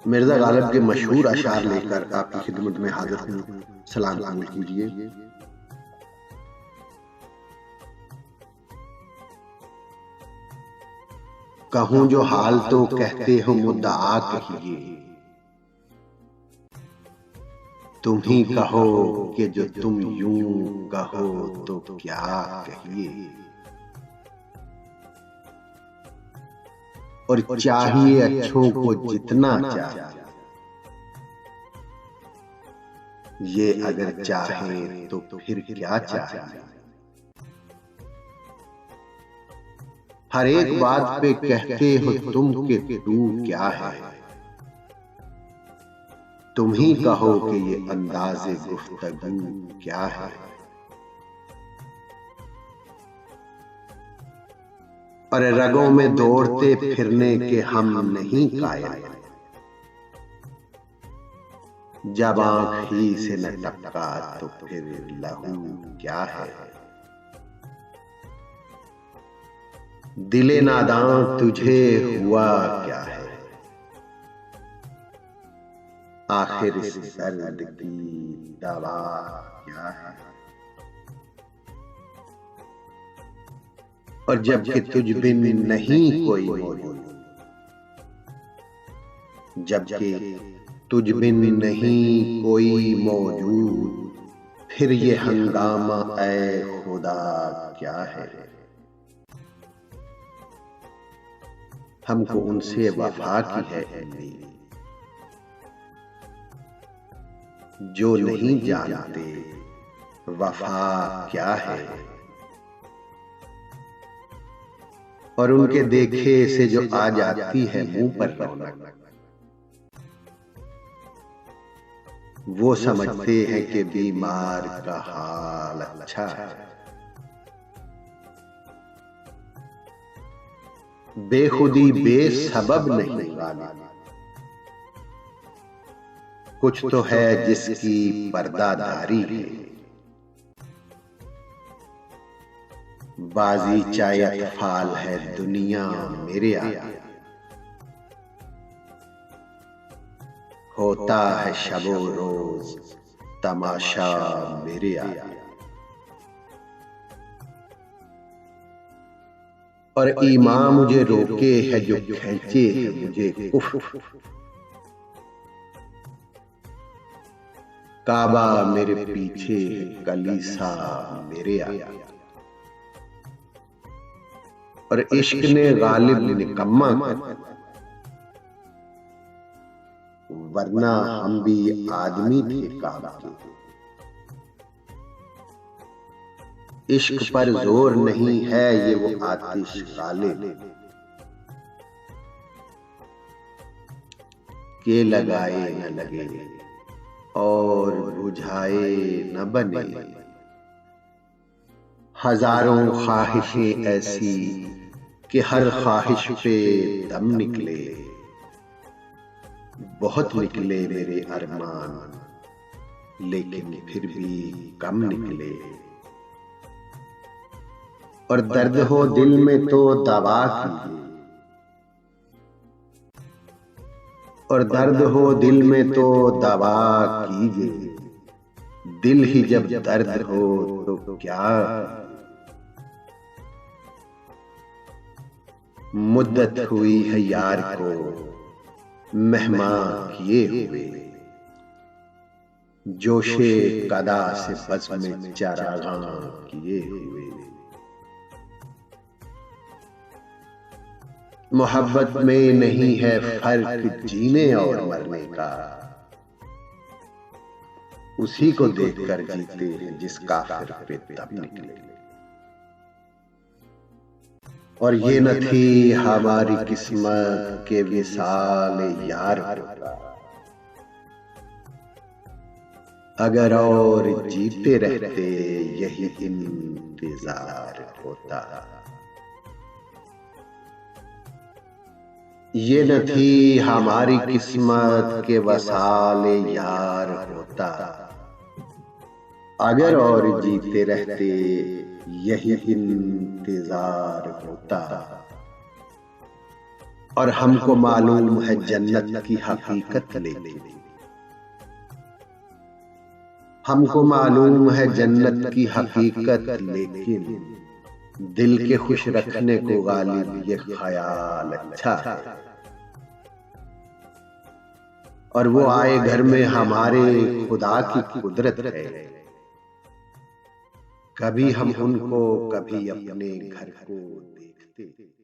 मिर्जा गालिब के मशहूर अशार लेकर आपकी खिदमत में हाजिर हूँ। सलाम कबूल कीजिए। कहूँ जो हाल तो कहते हो मुद्दआ कहिए, तुम ही कहो कि जो तुम यूं कहो तो क्या कहिए। और चाहिए अच्छों को जितना चाहिए, ये अगर चाहे तो फिर क्या चाहिए। हर एक बात पे कहते हो तुम कि तू क्या है, तुम ही कहो कि ये अंदाज़े गुफ्तगू क्या है। और रगों में दौड़ते फिरने के हम नहीं कायल, जब आंख ही से न टपका तो फिर लहू क्या है। दिले नादां तुझे हुआ क्या है, आखिर इस दर्द की दवा क्या है। और जबकि तुझ बिन नहीं कोई मौजूद, जबकि तुझ बिन नहीं कोई मौजूद, फिर ये हंगामा ऐ खुदा क्या है। हमको उनसे वफा की है उम्मीद, जो नहीं जानते वफा क्या है। और उनके देखे से जो आ जाती है मुंह पर रौनक, वो समझते हैं कि बीमार का हाल अच्छा है। बेखुदी बेसबब नहीं गालिब, कुछ तो है जिसकी पर्दादारी है। बाजी चाहे अतफाल है दुनिया मेरे आगे, होता है शबो रोज तमाशा मेरे आगे। और ईमान मुझे रोके है जो खींचे है मुझे कुफ्र, काबा मेरे पीछे है कलीसा मेरे आगे। और इश्क ने गालिब निकम्मा कर, वरना हम भी आदमी थे काम के। इश्क पर जोर नहीं है ये वो आतिश गालिब, के लगाए न लगे और बुझाए न बने। हजारों ख्वाहिशें ऐसी कि हर ख्वाहिश पे दम निकले, बहुत निकले मेरे अरमान लेकिन फिर भी कम निकले। और दर्द हो दिल में तो दवा कीजिए, और दर्द हो दिल में तो दवा कीजिए। दिल ही जब दर्द हो तो क्या, मुद्दत हुई है यार को मेहमान किए हुए। जोशे कदा से बस में चरागां किए हुए। मोहब्बत में नहीं है फर्क जीने और मरने का, उसी को देखकर जीते हैं जिस काफिर पे दम निकले। और ये न थी हमारी किस्मत के विसाल यार होता, अगर और जीते रहते यही इंतजार होता। ये न थी हमारी किस्मत के वसाल यार होता, अगर और जीते रहते यही इंतजार होता। और हमको मालूम है जन्नत की हकीकत, लेकिन हमको मालूम है जन्नत की हकीकत, लेकिन दिल के खुश रखने को गालिब ये ख्याल अच्छा है। और वो आए घर में हमारे खुदा की कुदरत है, कभी हम उनको कभी अपने घर को देखते।